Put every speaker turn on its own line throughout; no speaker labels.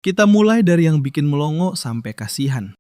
Kita mulai dari yang bikin melongo sampai kasihan.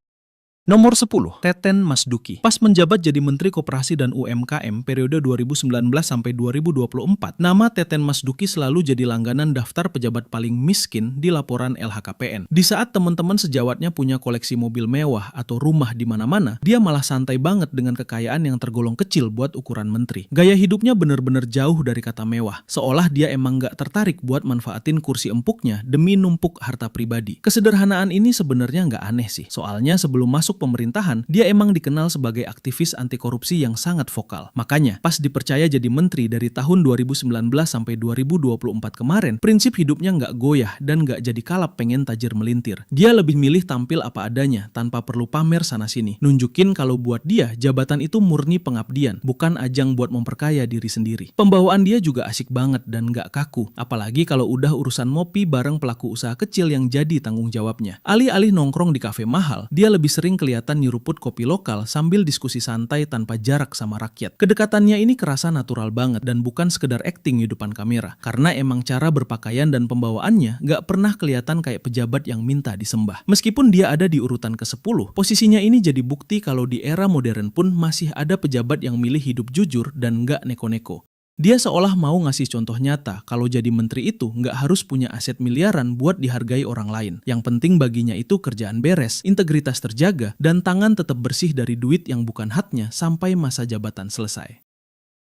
Nomor 10, Teten Masduki. Pas menjabat jadi Menteri Koperasi dan UMKM periode 2019 sampai 2024, nama Teten Masduki selalu jadi langganan daftar pejabat paling miskin di laporan LHKPN. Di saat teman-teman sejawatnya punya koleksi mobil mewah atau rumah di mana-mana, dia malah santai banget dengan kekayaan yang tergolong kecil buat ukuran menteri. Gaya hidupnya bener-bener jauh dari kata mewah, seolah dia emang gak tertarik buat manfaatin kursi empuknya demi numpuk harta pribadi. Kesederhanaan ini sebenarnya gak aneh sih, soalnya sebelum masuk pemerintahan, dia emang dikenal sebagai aktivis anti korupsi yang sangat vokal. Makanya, pas dipercaya jadi menteri dari tahun 2019 sampai 2024 kemarin, prinsip hidupnya nggak goyah dan nggak jadi kalap pengen tajir melintir. Dia lebih milih tampil apa adanya, tanpa perlu pamer sana-sini. Nunjukin kalau buat dia, jabatan itu murni pengabdian, bukan ajang buat memperkaya diri sendiri. Pembawaan dia juga asik banget dan nggak kaku, apalagi kalau udah urusan ngopi bareng pelaku usaha kecil yang jadi tanggung jawabnya. Alih-alih nongkrong di kafe mahal, dia lebih sering kelihatan nyeruput kopi lokal sambil diskusi santai tanpa jarak sama rakyat. Kedekatannya ini kerasa natural banget dan bukan sekedar acting di depan kamera. Karena emang cara berpakaian dan pembawaannya gak pernah kelihatan kayak pejabat yang minta disembah. Meskipun dia ada di urutan ke-10, posisinya ini jadi bukti kalau di era modern pun masih ada pejabat yang milih hidup jujur dan gak neko-neko. Dia seolah mau ngasih contoh nyata kalau jadi menteri itu nggak harus punya aset miliaran buat dihargai orang lain. Yang penting baginya itu kerjaan beres, integritas terjaga, dan tangan tetap bersih dari duit yang bukan haknya sampai masa jabatan selesai.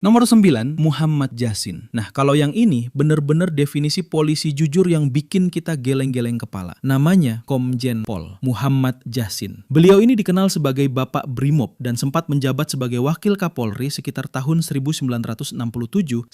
Nomor 9, Muhammad Yasin. Nah, kalau yang ini bener-bener definisi polisi jujur yang bikin kita geleng-geleng kepala. Namanya Komjen Pol Muhammad Yasin. Beliau ini dikenal sebagai Bapak Brimob dan sempat menjabat sebagai Wakil Kapolri sekitar tahun 1967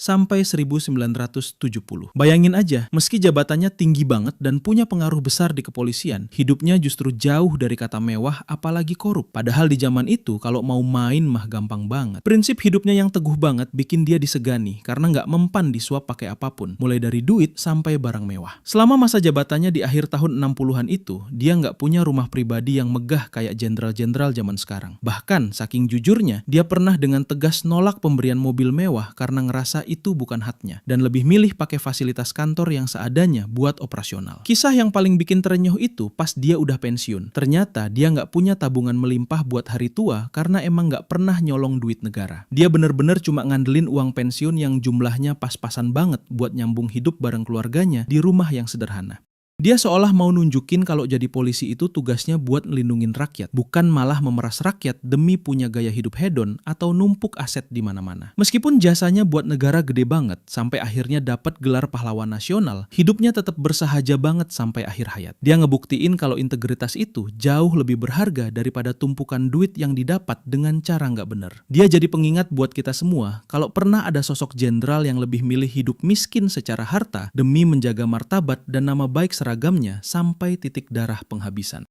sampai 1970. Bayangin aja, meski jabatannya tinggi banget dan punya pengaruh besar di kepolisian, hidupnya justru jauh dari kata mewah apalagi korup. Padahal di zaman itu kalau mau main mah gampang banget. Prinsip hidupnya yang teguh banget bikin dia disegani karena nggak mempan disuap pakai apapun, mulai dari duit sampai barang mewah. Selama masa jabatannya di akhir tahun 60-an itu, dia nggak punya rumah pribadi yang megah kayak jenderal-jenderal zaman sekarang. Bahkan, saking jujurnya, dia pernah dengan tegas nolak pemberian mobil mewah karena ngerasa itu bukan haknya, dan lebih milih pakai fasilitas kantor yang seadanya buat operasional. Kisah yang paling bikin terenyuh itu pas dia udah pensiun. Ternyata dia nggak punya tabungan melimpah buat hari tua karena emang nggak pernah nyolong duit negara. Dia bener-bener cuma ngandelin uang pensiun yang jumlahnya pas-pasan banget buat nyambung hidup bareng keluarganya di rumah yang sederhana. Dia seolah mau nunjukin kalau jadi polisi itu tugasnya buat ngelindungin rakyat, bukan malah memeras rakyat demi punya gaya hidup hedon atau numpuk aset di mana-mana. Meskipun jasanya buat negara gede banget, sampai akhirnya dapat gelar pahlawan nasional, hidupnya tetap bersahaja banget sampai akhir hayat. Dia ngebuktiin kalau integritas itu jauh lebih berharga daripada tumpukan duit yang didapat dengan cara nggak bener. Dia jadi pengingat buat kita semua kalau pernah ada sosok jenderal yang lebih milih hidup miskin secara harta demi menjaga martabat dan nama baik seragamnya sampai titik darah penghabisan.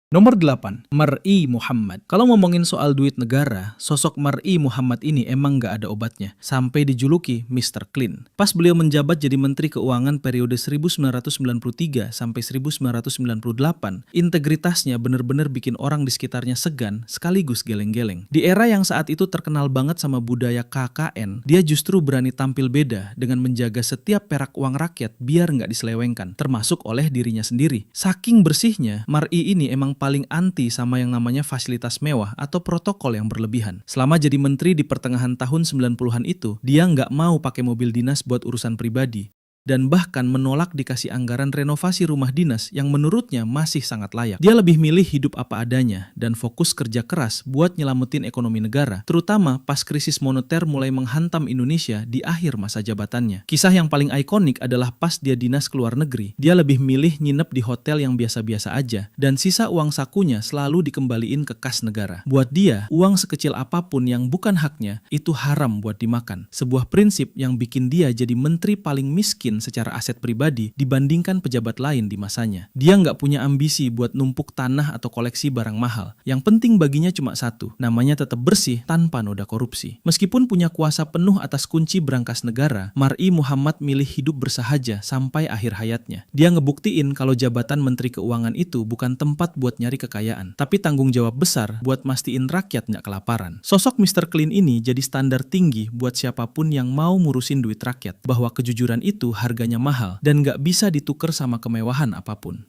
Nomor 8, Mar'i Muhammad. Kalau ngomongin soal duit negara, sosok Mar'i Muhammad ini emang gak ada obatnya, sampai dijuluki Mr. Clean. Pas beliau menjabat jadi Menteri Keuangan periode 1993 sampai 1998, integritasnya bener-bener bikin orang di sekitarnya segan sekaligus geleng-geleng. Di era yang saat itu terkenal banget sama budaya KKN, dia justru berani tampil beda dengan menjaga setiap perak uang rakyat biar gak diselewengkan, termasuk oleh dirinya sendiri. Saking bersihnya, Mar'i ini emang paling anti sama yang namanya fasilitas mewah atau protokol yang berlebihan. Selama jadi menteri di pertengahan tahun 90-an itu, dia nggak mau pakai mobil dinas buat urusan pribadi. Dan bahkan menolak dikasih anggaran renovasi rumah dinas yang menurutnya masih sangat layak. Dia lebih milih hidup apa adanya dan fokus kerja keras buat nyelamatin ekonomi negara, terutama pas krisis moneter mulai menghantam Indonesia di akhir masa jabatannya. Kisah yang paling ikonik adalah pas dia dinas ke luar negeri. Dia lebih milih nginep di hotel yang biasa-biasa aja, dan sisa uang sakunya selalu dikembaliin ke kas negara. Buat dia, uang sekecil apapun yang bukan haknya, itu haram buat dimakan. Sebuah prinsip yang bikin dia jadi menteri paling miskin secara aset pribadi dibandingkan pejabat lain di masanya. Dia nggak punya ambisi buat numpuk tanah atau koleksi barang mahal. Yang penting baginya cuma satu, namanya tetap bersih tanpa noda korupsi. Meskipun punya kuasa penuh atas kunci brankas negara, Mar'i Muhammad milih hidup bersahaja sampai akhir hayatnya. Dia ngebuktiin kalau jabatan Menteri Keuangan itu bukan tempat buat nyari kekayaan, tapi tanggung jawab besar buat mastiin rakyat nggak kelaparan. Sosok Mr. Clean ini jadi standar tinggi buat siapapun yang mau ngurusin duit rakyat, bahwa kejujuran itu harganya mahal dan nggak bisa ditukar sama kemewahan apapun.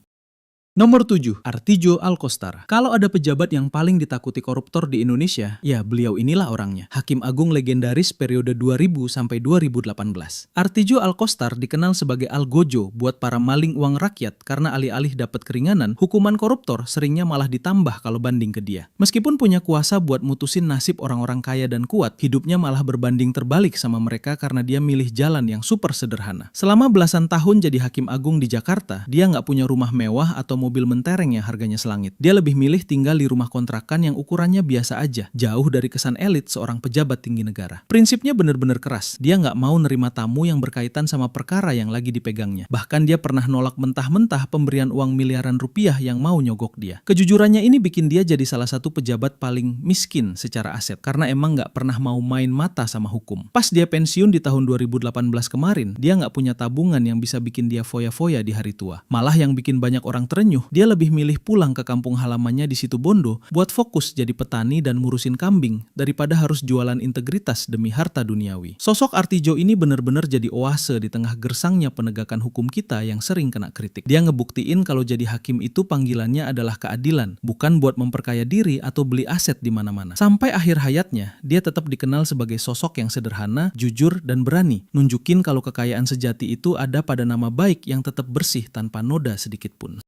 Nomor 7, Artijo Alkostar. Kalau ada pejabat yang paling ditakuti koruptor di Indonesia, ya beliau inilah orangnya. Hakim Agung legendaris periode 2000 sampai 2018. Artijo Alkostar dikenal sebagai Algojo buat para maling uang rakyat karena alih-alih dapat keringanan, hukuman koruptor seringnya malah ditambah kalau banding ke dia. Meskipun punya kuasa buat mutusin nasib orang-orang kaya dan kuat, hidupnya malah berbanding terbalik sama mereka karena dia milih jalan yang super sederhana. Selama belasan tahun jadi Hakim Agung di Jakarta, dia nggak punya rumah mewah atau mobil mentereng yang harganya selangit. Dia lebih milih tinggal di rumah kontrakan yang ukurannya biasa aja, jauh dari kesan elit seorang pejabat tinggi negara. Prinsipnya bener-bener keras. Dia nggak mau nerima tamu yang berkaitan sama perkara yang lagi dipegangnya. Bahkan dia pernah nolak mentah-mentah pemberian uang miliaran rupiah yang mau nyogok dia. Kejujurannya ini bikin dia jadi salah satu pejabat paling miskin secara aset, karena emang nggak pernah mau main mata sama hukum. Pas dia pensiun di tahun 2018 kemarin, dia nggak punya tabungan yang bisa bikin dia foya-foya di hari tua. Malah yang bikin banyak orang terenyuh, dia lebih milih pulang ke kampung halamannya di Situbondo buat fokus jadi petani dan ngurusin kambing daripada harus jualan integritas demi harta duniawi. Sosok Artijo ini bener-bener jadi oase di tengah gersangnya penegakan hukum kita yang sering kena kritik. Dia ngebuktiin kalau jadi hakim itu panggilannya adalah keadilan, bukan buat memperkaya diri atau beli aset di mana-mana. Sampai akhir hayatnya, dia tetap dikenal sebagai sosok yang sederhana, jujur, dan berani, nunjukin kalau kekayaan sejati itu ada pada nama baik yang tetap bersih tanpa noda sedikit pun.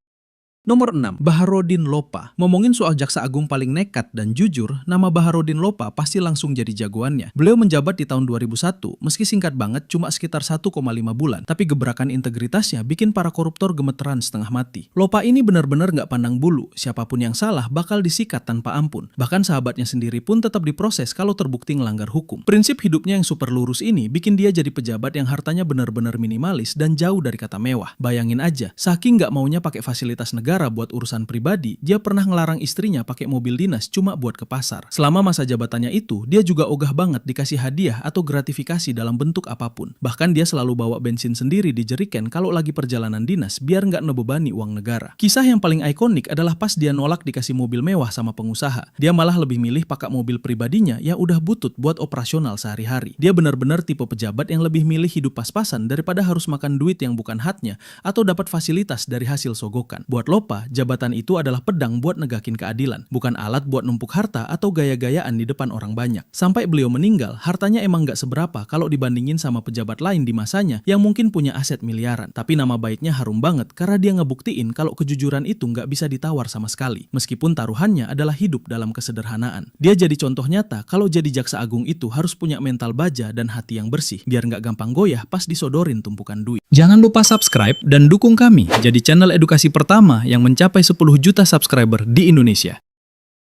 Nomor 6, Baharudin Lopa. Ngomongin soal jaksa agung paling nekat dan jujur, nama Baharudin Lopa pasti langsung jadi jagoannya. Beliau menjabat di tahun 2001, meski singkat banget cuma sekitar 1,5 bulan, tapi gebrakan integritasnya bikin para koruptor gemeteran setengah mati. Lopa ini benar-benar nggak pandang bulu, siapapun yang salah bakal disikat tanpa ampun. Bahkan sahabatnya sendiri pun tetap diproses kalau terbukti ngelanggar hukum. Prinsip hidupnya yang super lurus ini bikin dia jadi pejabat yang hartanya benar-benar minimalis dan jauh dari kata mewah. Bayangin aja, saking nggak maunya pakai fasilitas negara buat urusan pribadi, dia pernah ngelarang istrinya pakai mobil dinas cuma buat ke pasar. Selama masa jabatannya itu, dia juga ogah banget dikasih hadiah atau gratifikasi dalam bentuk apapun. Bahkan dia selalu bawa bensin sendiri di jeriken kalau lagi perjalanan dinas biar nggak ngebebani uang negara. Kisah yang paling ikonik adalah pas dia nolak dikasih mobil mewah sama pengusaha. Dia malah lebih milih pakai mobil pribadinya yang udah butut buat operasional sehari-hari. Dia benar-benar tipe pejabat yang lebih milih hidup pas-pasan daripada harus makan duit yang bukan haknya atau dapat fasilitas dari hasil sogokan. Buat Lopa, jabatan itu adalah pedang buat negakin keadilan, bukan alat buat numpuk harta atau gaya-gayaan di depan orang banyak. Sampai beliau meninggal, hartanya emang gak seberapa kalau dibandingin sama pejabat lain di masanya yang mungkin punya aset miliaran. Tapi nama baiknya harum banget karena dia ngebuktiin kalau kejujuran itu gak bisa ditawar sama sekali, meskipun taruhannya adalah hidup dalam kesederhanaan. Dia jadi contoh nyata kalau jadi jaksa agung itu harus punya mental baja dan hati yang bersih, biar gak gampang goyah pas disodorin tumpukan duit. Jangan lupa subscribe dan dukung kami jadi channel edukasi pertama yang mencapai 10 juta subscriber di Indonesia.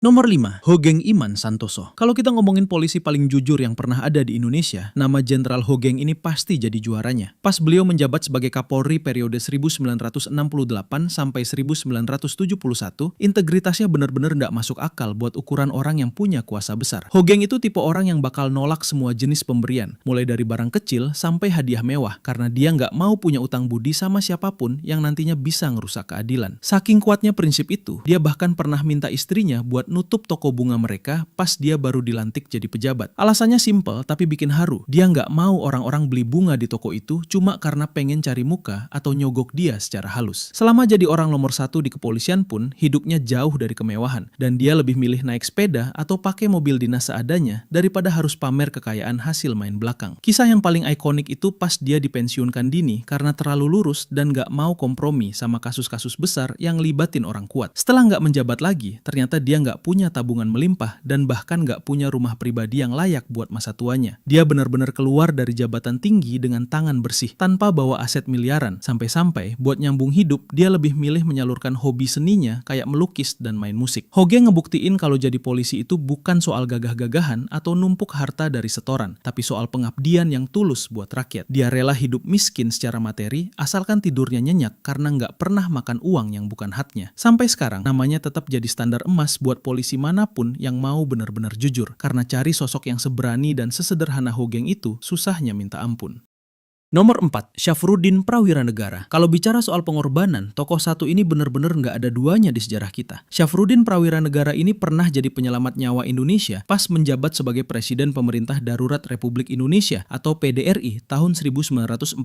Nomor 5, Hogeng Iman Santoso. Kalau kita ngomongin polisi paling jujur yang pernah ada di Indonesia, nama Jenderal Hogeng ini pasti jadi juaranya. Pas beliau menjabat sebagai Kapolri periode 1968 sampai 1971, integritasnya benar-benar nggak masuk akal buat ukuran orang yang punya kuasa besar. Hogeng itu tipe orang yang bakal nolak semua jenis pemberian, mulai dari barang kecil sampai hadiah mewah, karena dia nggak mau punya utang budi sama siapapun yang nantinya bisa ngerusak keadilan. Saking kuatnya prinsip itu, dia bahkan pernah minta istrinya buat nutup toko bunga mereka pas dia baru dilantik jadi pejabat. Alasannya simpel tapi bikin haru. Dia nggak mau orang-orang beli bunga di toko itu cuma karena pengen cari muka atau nyogok dia secara halus. Selama jadi orang nomor 1 di kepolisian pun, hidupnya jauh dari kemewahan. Dan dia lebih milih naik sepeda atau pakai mobil dinas seadanya daripada harus pamer kekayaan hasil main belakang. Kisah yang paling ikonik itu pas dia dipensiunkan dini karena terlalu lurus dan nggak mau kompromi sama kasus-kasus besar yang libatin orang kuat. Setelah nggak menjabat lagi, ternyata dia nggak punya tabungan melimpah dan bahkan nggak punya rumah pribadi yang layak buat masa tuanya. Dia benar-benar keluar dari jabatan tinggi dengan tangan bersih, tanpa bawa aset miliaran. Sampai-sampai buat nyambung hidup, dia lebih milih menyalurkan hobi seninya kayak melukis dan main musik. Hogeng ngebuktiin kalau jadi polisi itu bukan soal gagah-gagahan atau numpuk harta dari setoran, tapi soal pengabdian yang tulus buat rakyat. Dia rela hidup miskin secara materi, asalkan tidurnya nyenyak karena nggak pernah makan uang yang bukan haknya. Sampai sekarang, namanya tetap jadi standar emas buat polisi manapun yang mau benar-benar jujur, karena cari sosok yang seberani dan sesederhana Hogeng itu susahnya minta ampun. Nomor 4, Syafruddin Prawiranegara. Kalau bicara soal pengorbanan, tokoh satu ini benar-benar nggak ada duanya di sejarah kita. Syafruddin Prawiranegara ini pernah jadi penyelamat nyawa Indonesia pas menjabat sebagai Presiden Pemerintah Darurat Republik Indonesia atau PDRI tahun 1948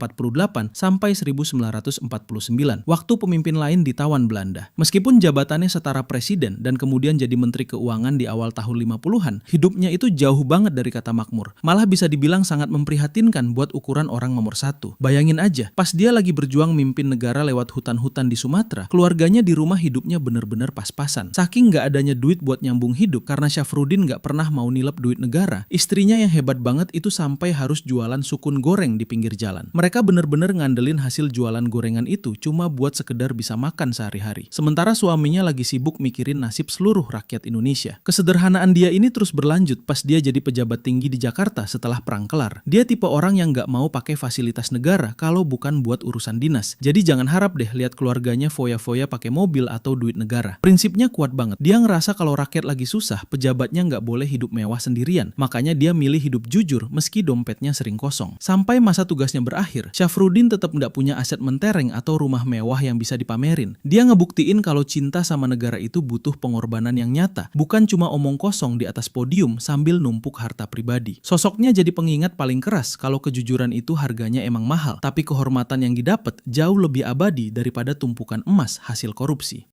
sampai 1949, waktu pemimpin lain ditawan Belanda. Meskipun jabatannya setara presiden dan kemudian jadi Menteri Keuangan di awal tahun 50-an, hidupnya itu jauh banget dari kata makmur. Malah bisa dibilang sangat memprihatinkan buat ukuran orang nomor satu. Bayangin aja, pas dia lagi berjuang mimpin negara lewat hutan-hutan di Sumatera, keluarganya di rumah hidupnya bener-bener pas-pasan. Saking nggak adanya duit buat nyambung hidup karena Syafruddin nggak pernah mau nilep duit negara, istrinya yang hebat banget itu sampai harus jualan sukun goreng di pinggir jalan. Mereka bener-bener ngandelin hasil jualan gorengan itu cuma buat sekedar bisa makan sehari-hari. Sementara suaminya lagi sibuk mikirin nasib seluruh rakyat Indonesia. Kesederhanaan dia ini terus berlanjut pas dia jadi pejabat tinggi di Jakarta setelah perang kelar. Dia tipe orang yang nggak mau pakai fasilitas negara kalau bukan buat urusan dinas. Jadi jangan harap deh lihat keluarganya foya-foya pakai mobil atau duit negara. Prinsipnya kuat banget. Dia ngerasa kalau rakyat lagi susah, pejabatnya nggak boleh hidup mewah sendirian. Makanya dia milih hidup jujur meski dompetnya sering kosong. Sampai masa tugasnya berakhir, Syafruddin tetap nggak punya aset mentereng atau rumah mewah yang bisa dipamerin. Dia ngebuktiin kalau cinta sama negara itu butuh pengorbanan yang nyata, bukan cuma omong kosong di atas podium sambil numpuk harta pribadi. Sosoknya jadi pengingat paling keras kalau kejujuran itu harganya emang mahal, tapi kehormatan yang didapat jauh lebih abadi daripada tumpukan emas hasil korupsi.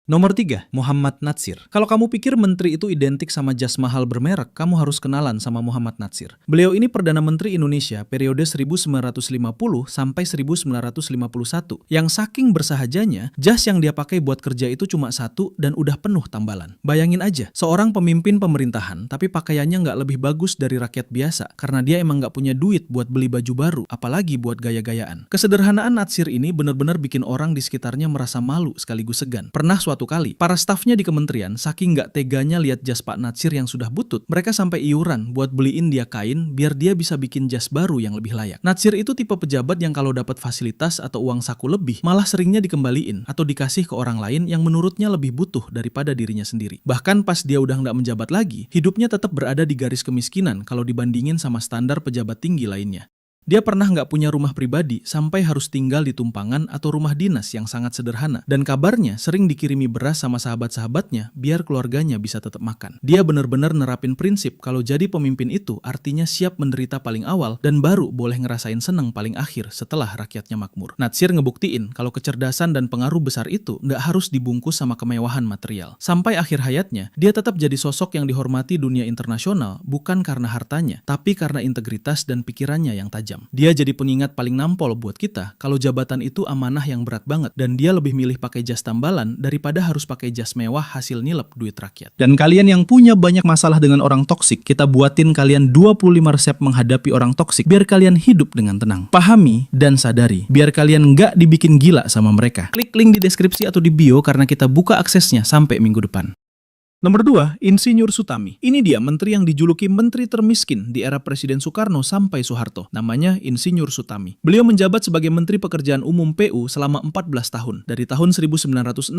Nomor 3, Muhammad Natsir. Kalau kamu pikir menteri itu identik sama jas mahal bermerek, kamu harus kenalan sama Muhammad Natsir. Beliau ini Perdana Menteri Indonesia periode 1950 sampai 1951, yang saking bersahajanya, jas yang dia pakai buat kerja itu cuma satu dan udah penuh tambalan. Bayangin aja, seorang pemimpin pemerintahan, tapi pakaiannya nggak lebih bagus dari rakyat biasa, karena dia emang nggak punya duit buat beli baju baru, apalagi buat gaya-gayaan. Kesederhanaan Natsir ini benar-benar bikin orang di sekitarnya merasa malu sekaligus segan. Pernah suatu kali, para stafnya di kementerian saking nggak teganya lihat jas Pak Natsir yang sudah butut, mereka sampai iuran buat beliin dia kain biar dia bisa bikin jas baru yang lebih layak. Natsir itu tipe pejabat yang kalau dapat fasilitas atau uang saku lebih, malah seringnya dikembaliin atau dikasih ke orang lain yang menurutnya lebih butuh daripada dirinya sendiri. Bahkan pas dia udah nggak menjabat lagi, hidupnya tetap berada di garis kemiskinan kalau dibandingin sama standar pejabat tinggi lainnya. Dia pernah nggak punya rumah pribadi sampai harus tinggal di tumpangan atau rumah dinas yang sangat sederhana. Dan kabarnya sering dikirimi beras sama sahabat-sahabatnya biar keluarganya bisa tetap makan. Dia benar-benar nerapin prinsip kalau jadi pemimpin itu artinya siap menderita paling awal dan baru boleh ngerasain seneng paling akhir setelah rakyatnya makmur. Natsir ngebuktiin kalau kecerdasan dan pengaruh besar itu nggak harus dibungkus sama kemewahan material. Sampai akhir hayatnya, dia tetap jadi sosok yang dihormati dunia internasional bukan karena hartanya, tapi karena integritas dan pikirannya yang tajam. Dia jadi pengingat paling nampol buat kita kalau jabatan itu amanah yang berat banget dan dia lebih milih pakai jas tambalan daripada harus pakai jas mewah hasil nilep duit rakyat. Dan kalian yang punya banyak masalah dengan orang toksik, kita buatin kalian 25 resep menghadapi orang toksik biar kalian hidup dengan tenang. Pahami dan sadari, biar kalian nggak dibikin gila sama mereka. Klik link di deskripsi atau di bio karena kita buka aksesnya sampai minggu depan. Nomor 2, Insinyur Sutami. Ini dia menteri yang dijuluki menteri termiskin di era Presiden Soekarno sampai Soeharto. Namanya Insinyur Sutami. Beliau menjabat sebagai Menteri Pekerjaan Umum PU selama 14 tahun. Dari tahun 1964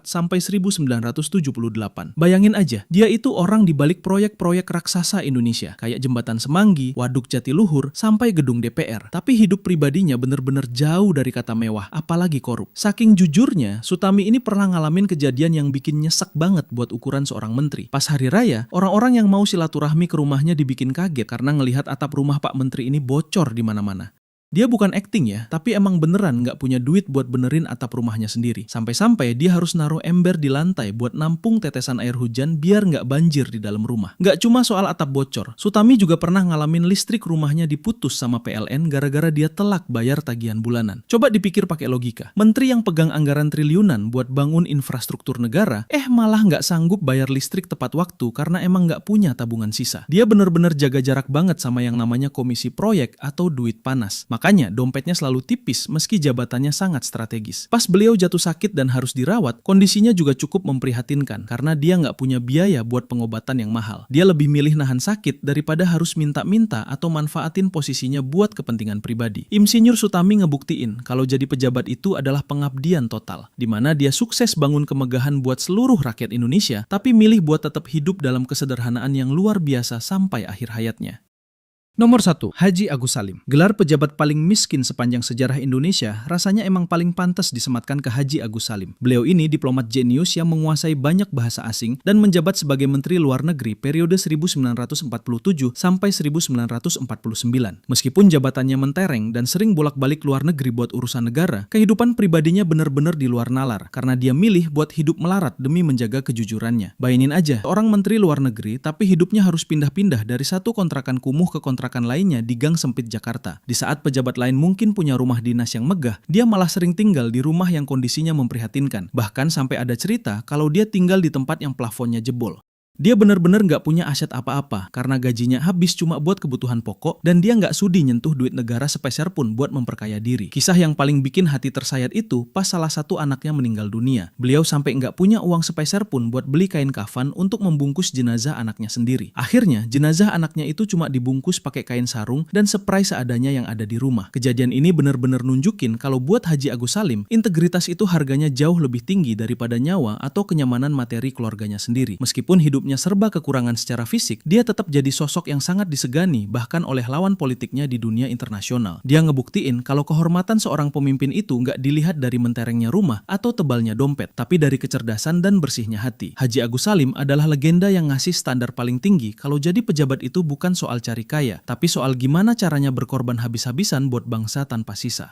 sampai 1978. Bayangin aja, dia itu orang di balik proyek-proyek raksasa Indonesia. Kayak Jembatan Semanggi, Waduk Jatiluhur, sampai gedung DPR. Tapi hidup pribadinya bener-bener jauh dari kata mewah, apalagi korup. Saking jujurnya, Sutami ini pernah ngalamin kejadian yang bikin nyesek banget buat ukuran seorang menteri. Pas hari raya, orang-orang yang mau silaturahmi ke rumahnya dibikin kaget karena ngelihat atap rumah Pak Menteri ini bocor di mana-mana. Dia bukan acting ya, tapi emang beneran nggak punya duit buat benerin atap rumahnya sendiri. Sampai-sampai dia harus naruh ember di lantai buat nampung tetesan air hujan biar nggak banjir di dalam rumah. Nggak cuma soal atap bocor, Sutami juga pernah ngalamin listrik rumahnya diputus sama PLN gara-gara dia telak bayar tagihan bulanan. Coba dipikir pakai logika. Menteri yang pegang anggaran triliunan buat bangun infrastruktur negara, malah nggak sanggup bayar listrik tepat waktu karena emang nggak punya tabungan sisa. Dia bener-bener jaga jarak banget sama yang namanya komisi proyek atau duit panas. Makanya dompetnya selalu tipis meski jabatannya sangat strategis. Pas beliau jatuh sakit dan harus dirawat, kondisinya juga cukup memprihatinkan karena dia nggak punya biaya buat pengobatan yang mahal. Dia lebih milih nahan sakit daripada harus minta-minta atau manfaatin posisinya buat kepentingan pribadi. Insinyur Sutami ngebuktiin kalau jadi pejabat itu adalah pengabdian total, di mana dia sukses bangun kemegahan buat seluruh rakyat Indonesia, tapi milih buat tetap hidup dalam kesederhanaan yang luar biasa sampai akhir hayatnya. Nomor 1, Haji Agus Salim. Gelar pejabat paling miskin sepanjang sejarah Indonesia rasanya emang paling pantas disematkan ke Haji Agus Salim. Beliau ini diplomat jenius yang menguasai banyak bahasa asing dan menjabat sebagai Menteri Luar Negeri periode 1947 sampai 1949. Meskipun jabatannya mentereng dan sering bolak-balik luar negeri buat urusan negara, kehidupan pribadinya benar-benar di luar nalar karena dia milih buat hidup melarat demi menjaga kejujurannya. Bayangin aja, orang Menteri Luar Negeri tapi hidupnya harus pindah-pindah dari satu kontrakan kumuh ke kontrakan lainnya di gang sempit Jakarta. Di saat pejabat lain mungkin punya rumah dinas yang megah, dia malah sering tinggal di rumah yang kondisinya memprihatinkan. Bahkan sampai ada cerita kalau dia tinggal di tempat yang plafonnya jebol. Dia benar-benar nggak punya aset apa-apa karena gajinya habis cuma buat kebutuhan pokok dan dia nggak sudi nyentuh duit negara sepeser pun buat memperkaya diri. Kisah yang paling bikin hati tersayat itu pas salah satu anaknya meninggal dunia. Beliau sampai nggak punya uang sepeser pun buat beli kain kafan untuk membungkus jenazah anaknya sendiri. Akhirnya jenazah anaknya itu cuma dibungkus pakai kain sarung dan spray seadanya yang ada di rumah. Kejadian ini benar-benar nunjukin kalau buat Haji Agus Salim, integritas itu harganya jauh lebih tinggi daripada nyawa atau kenyamanan materi keluarganya sendiri. Meskipun hidupnya serba kekurangan secara fisik, dia tetap jadi sosok yang sangat disegani bahkan oleh lawan politiknya di dunia internasional. Dia ngebuktiin kalau kehormatan seorang pemimpin itu nggak dilihat dari menterengnya rumah atau tebalnya dompet, tapi dari kecerdasan dan bersihnya hati. Haji Agus Salim adalah legenda yang ngasih standar paling tinggi kalau jadi pejabat itu bukan soal cari kaya, tapi soal gimana caranya berkorban habis-habisan buat bangsa tanpa sisa.